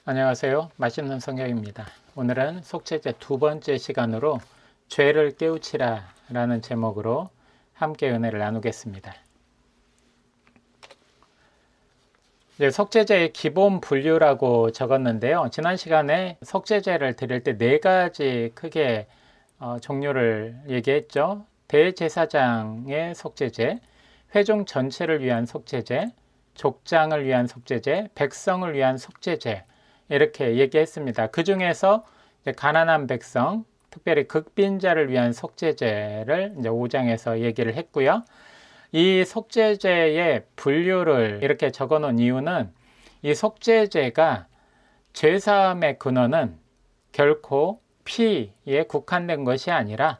안녕하세요. 맛있는 성경입니다. 오늘은 속죄제 두 번째 시간으로 죄를 깨우치라 라는 제목으로 함께 은혜를 나누겠습니다. 속죄제의 기본 분류라고 적었는데요. 지난 시간에 속죄제를 드릴 때 네 가지 크게 종류를 얘기했죠. 대제사장의 속죄제, 회중 전체를 위한 속죄제, 족장을 위한 속죄제, 백성을 위한 속죄제, 이렇게 얘기했습니다. 그 중에서 가난한 백성, 특별히 극빈자를 위한 속죄제를 이제 5장에서 얘기를 했고요. 이 속죄제의 분류를 이렇게 적어 놓은 이유는 이 속죄제가 죄사함의 근원은 결코 피에 국한된 것이 아니라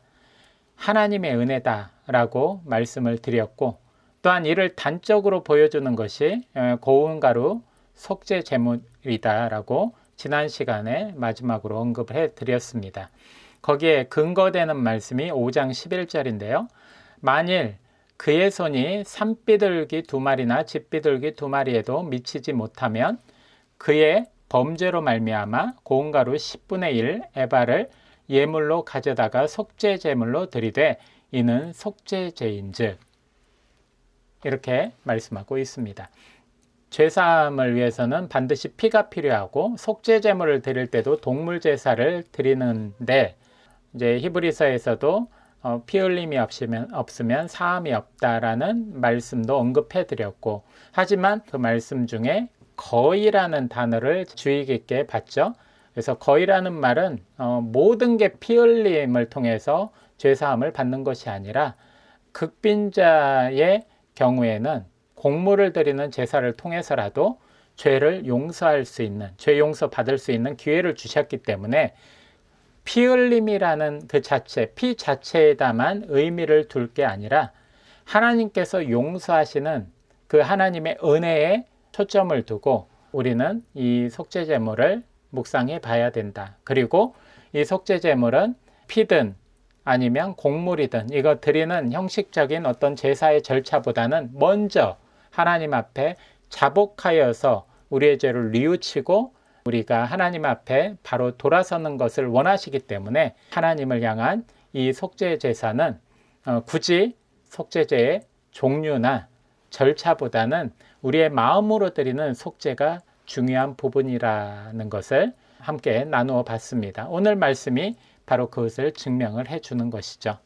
하나님의 은혜다라고 말씀을 드렸고, 또한 이를 단적으로 보여주는 것이 고운가루 속죄 제물이다라고 지난 시간에 마지막으로 언급을 해드렸습니다. 거기에 근거되는 말씀이 5장 11절인데요. 만일 그의 손이 산비둘기 2마리나 집비둘기 2마리에도 미치지 못하면 그의 범죄로 말미암아 고운가루 10분의 1 에바를 예물로 가져다가 속죄 제물로 드리되 이는 속죄제인즉, 이렇게 말씀하고 있습니다. 죄사함을 위해서는 반드시 피가 필요하고 속죄 제물을 드릴 때도 동물 제사를 드리는데, 이제 히브리서에서도 피 흘림이 없으면 사함이 없다라는 말씀도 언급해 드렸고, 하지만 그 말씀 중에 거의라는 단어를 주의 깊게 봤죠. 그래서 거의라는 말은 모든 게 피 흘림을 통해서 죄사함을 받는 것이 아니라 극빈자의 경우에는 곡물을 드리는 제사를 통해서라도 죄를 용서할 수 있는, 죄 용서 받을 수 있는 기회를 주셨기 때문에 피 흘림이라는 그 자체, 피 자체에다만 의미를 둘 게 아니라 하나님께서 용서하시는 그 하나님의 은혜에 초점을 두고 우리는 이 속죄제물을 묵상해 봐야 된다. 그리고 이 속죄제물은 피든 아니면 곡물이든 이거 드리는 형식적인 어떤 제사의 절차보다는 먼저 하나님 앞에 자복하여서 우리의 죄를 뉘우치고 우리가 하나님 앞에 바로 돌아서는 것을 원하시기 때문에 하나님을 향한 이 속죄 제사는 굳이 속죄제의 종류나 절차보다는 우리의 마음으로 드리는 속죄가 중요한 부분이라는 것을 함께 나누어 봤습니다. 오늘 말씀이 바로 그것을 증명을 해주는 것이죠.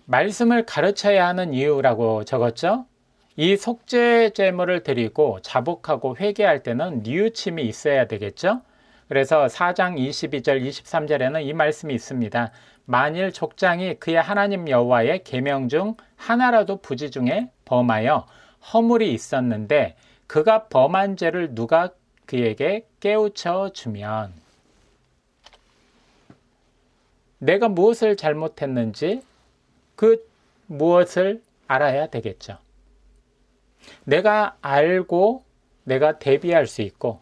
말씀을 가르쳐야 하는 이유라고 적었죠. 이 속죄 제물을 드리고 자복하고 회개할 때는 뉘우침이 있어야 되겠죠. 그래서 4장 22절 23절에는 이 말씀이 있습니다. 만일 족장이 그의 하나님 여호와의 계명 중 하나라도 부지 중에 범하여 허물이 있었는데 그가 범한 죄를 누가 그에게 깨우쳐 주면, 내가 무엇을 잘못했는지 그 무엇을 알아야 되겠죠. 내가 알고 내가 대비할 수 있고,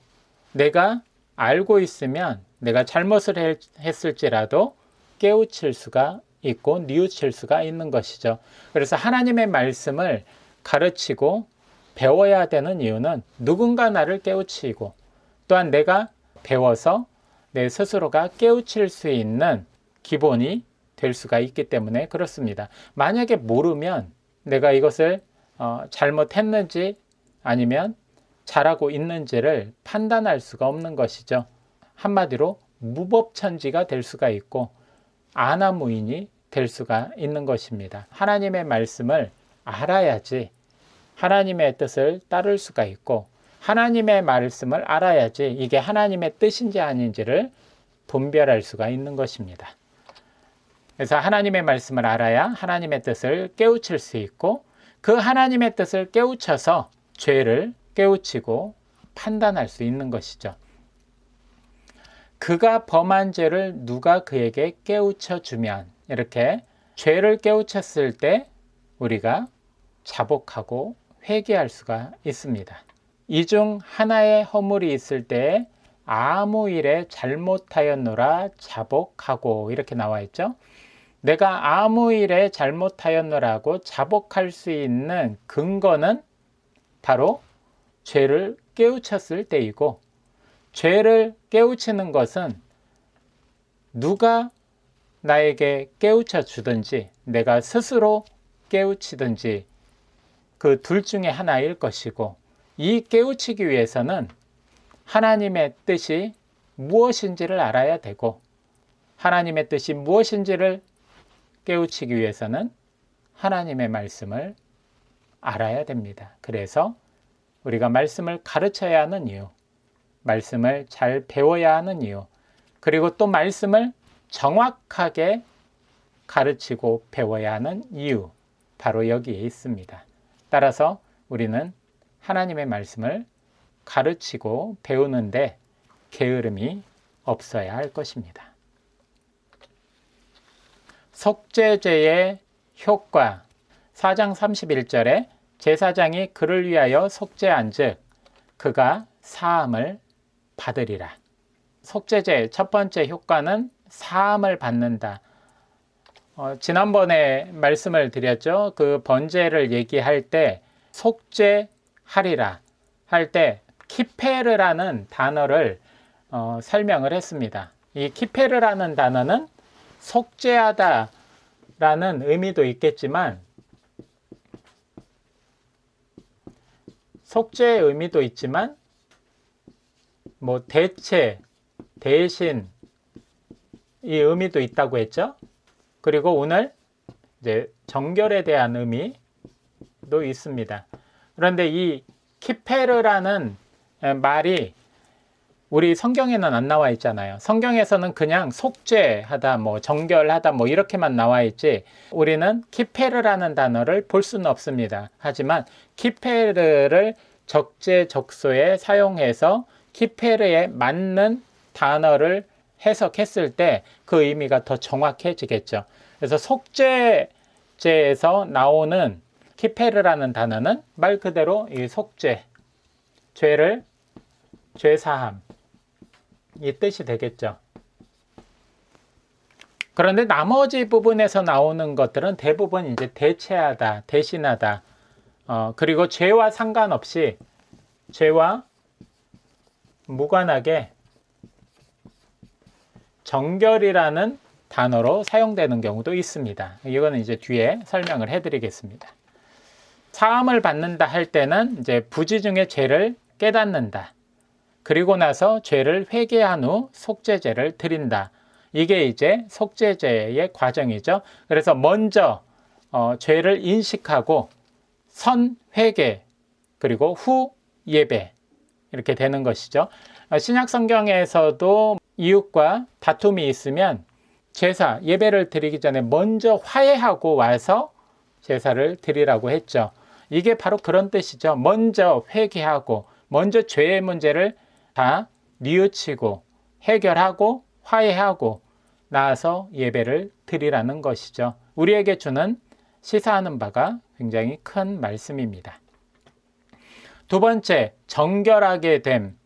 내가 알고 있으면 내가 잘못을 했을지라도 깨우칠 수가 있고 뉘우칠 수가 있는 것이죠. 그래서 하나님의 말씀을 가르치고 배워야 되는 이유는 누군가 나를 깨우치고, 또한 내가 배워서 내 스스로가 깨우칠 수 있는 기본이 될 수가 있기 때문에 그렇습니다. 만약에 모르면 내가 이것을 잘못했는지 아니면 잘하고 있는지를 판단할 수가 없는 것이죠. 한마디로 무법천지가 될 수가 있고 아나무인이 될 수가 있는 것입니다. 하나님의 말씀을 알아야지 하나님의 뜻을 따를 수가 있고, 하나님의 말씀을 알아야지 이게 하나님의 뜻인지 아닌지를 분별할 수가 있는 것입니다. 그래서 하나님의 말씀을 알아야 하나님의 뜻을 깨우칠 수 있고, 그 하나님의 뜻을 깨우쳐서 죄를 깨우치고 판단할 수 있는 것이죠. 그가 범한 죄를 누가 그에게 깨우쳐 주면, 이렇게 죄를 깨우쳤을 때 우리가 자복하고 회개할 수가 있습니다. 이 중 하나의 허물이 있을 때 아무 일에 잘못하였노라 자복하고, 이렇게 나와 있죠. 내가 아무 일에 잘못하였노라고 자복할 수 있는 근거는 바로 죄를 깨우쳤을 때이고, 죄를 깨우치는 것은 누가 나에게 깨우쳐 주든지 내가 스스로 깨우치든지 그 둘 중에 하나일 것이고, 이 깨우치기 위해서는 하나님의 뜻이 무엇인지를 알아야 되고, 하나님의 뜻이 무엇인지를 깨우치기 위해서는 하나님의 말씀을 알아야 됩니다. 그래서 우리가 말씀을 가르쳐야 하는 이유, 말씀을 잘 배워야 하는 이유, 그리고 또 말씀을 정확하게 가르치고 배워야 하는 이유, 바로 여기에 있습니다. 따라서 우리는 하나님의 말씀을 가르치고 배우는데 게으름이 없어야 할 것입니다. 속죄제의 효과, 4장 31절에 제사장이 그를 위하여 속죄한즉 그가 사함을 받으리라. 속죄제 첫 번째 효과는 사함을 받는다. 지난번에 말씀을 드렸죠. 그 번제를 얘기할 때 속죄하리라 할 때 키페르라는 단어를 설명을 했습니다. 이 키페르라는 단어는 속죄하다 라는 의미도 있겠지만, 속죄의 의미도 있지만, 뭐 대체, 대신 이 의미도 있다고 했죠. 그리고 오늘 이제 정결에 대한 의미도 있습니다. 그런데 이 키페르라는 말이 우리 성경에는 안 나와 있잖아요. 성경에서는 그냥 속죄하다, 뭐 정결하다, 뭐 이렇게만 나와 있지, 우리는 키페르라는 단어를 볼 수는 없습니다. 하지만 키페르를 적재적소에 사용해서 키페르에 맞는 단어를 해석했을 때 그 의미가 더 정확해지겠죠. 그래서 속죄제에서 나오는 키페르라는 단어는 말 그대로 이 속죄, 죄사함, 이 뜻이 되겠죠. 그런데 나머지 부분에서 나오는 것들은 대부분 이제 대체하다, 대신하다, 그리고 죄와 상관없이, 죄와 무관하게 정결이라는 단어로 사용되는 경우도 있습니다. 이거는 이제 뒤에 설명을 해드리겠습니다. 사함을 받는다 할 때는 이제 부지 중에 죄를 깨닫는다. 그리고 나서 죄를 회개한 후 속죄제를 드린다. 이게 이제 속죄제의 과정이죠. 그래서 먼저 죄를 인식하고 선 회개, 그리고 후 예배, 이렇게 되는 것이죠. 신약 성경에서도 이웃과 다툼이 있으면 제사, 예배를 드리기 전에 먼저 화해하고 와서 제사를 드리라고 했죠. 이게 바로 그런 뜻이죠. 먼저 회개하고, 먼저 죄의 문제를 다 뉘우치고 해결하고 화해하고 나아서 예배를 드리라는 것이죠. 우리에게 주는 시사하는 바가 굉장히 큰 말씀입니다. 두 번째, 정결하게 됨.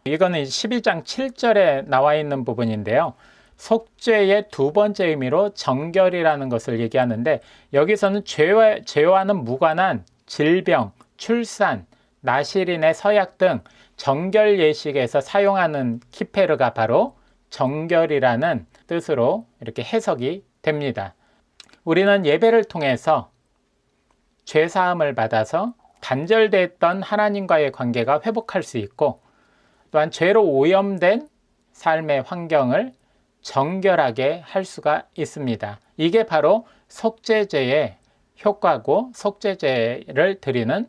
이거는 12장 7절에 나와 있는 부분인데요. 속죄의 두 번째 의미로 정결이라는 것을 얘기하는데, 여기서는 죄와는 무관한 질병, 출산, 나실인의 서약 등 정결 예식에서 사용하는 키페르가 바로 정결이라는 뜻으로 이렇게 해석이 됩니다. 우리는 예배를 통해서 죄사함을 받아서 단절됐던 하나님과의 관계가 회복할 수 있고, 또한 죄로 오염된 삶의 환경을 정결하게 할 수가 있습니다. 이게 바로 속죄제의 효과고, 속죄제를 드리는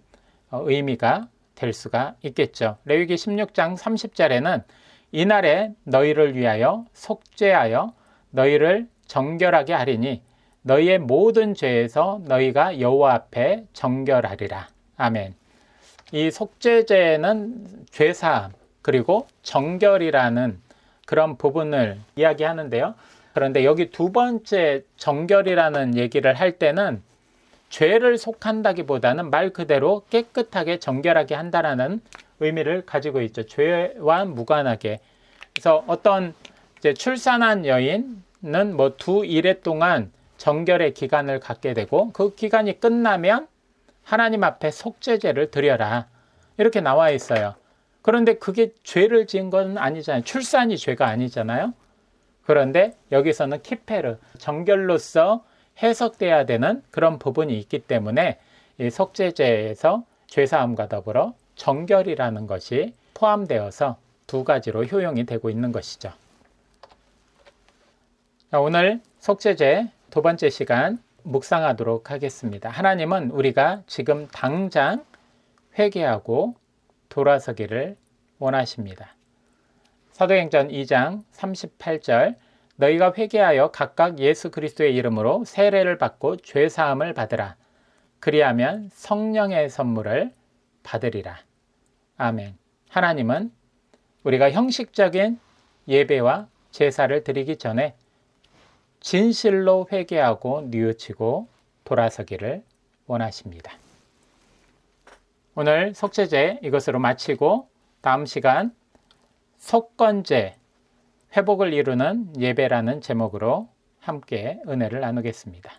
의미가 될 수가 있겠죠. 레위기 16장 30절에는 이날에 너희를 위하여 속죄하여 너희를 정결하게 하리니 너희의 모든 죄에서 너희가 여호와 앞에 정결하리라. 아멘. 이 속죄제는 죄사함, 그리고 정결이라는 그런 부분을 이야기하는데요. 그런데 여기 두 번째 정결이라는 얘기를 할 때는 죄를 속한다기보다는 말 그대로 깨끗하게 정결하게 한다라는 의미를 가지고 있죠. 죄와 무관하게. 그래서 어떤 이제 출산한 여인은 뭐 두 일해 동안 정결의 기간을 갖게 되고, 그 기간이 끝나면 하나님 앞에 속죄제를 드려라, 이렇게 나와 있어요. 그런데 그게 죄를 지은 건 아니잖아요. 출산이 죄가 아니잖아요. 그런데 여기서는 키페르, 정결로서 해석돼야 되는 그런 부분이 있기 때문에 이 속죄제에서 죄사함과 더불어 정결이라는 것이 포함되어서 두 가지로 효용이 되고 있는 것이죠. 오늘 속죄제 두 번째 시간 묵상하도록 하겠습니다. 하나님은 우리가 지금 당장 회개하고 돌아서기를 원하십니다. 사도행전 2장 38절 너희가 회개하여 각각 예수 그리스도의 이름으로 세례를 받고 죄사함을 받으라. 그리하면 성령의 선물을 받으리라. 아멘. 하나님은 우리가 형식적인 예배와 제사를 드리기 전에 진실로 회개하고 뉘우치고 돌아서기를 원하십니다. 오늘 속죄제 이것으로 마치고 다음 시간 속건제, 회복을 이루는 예배라는 제목으로 함께 은혜를 나누겠습니다.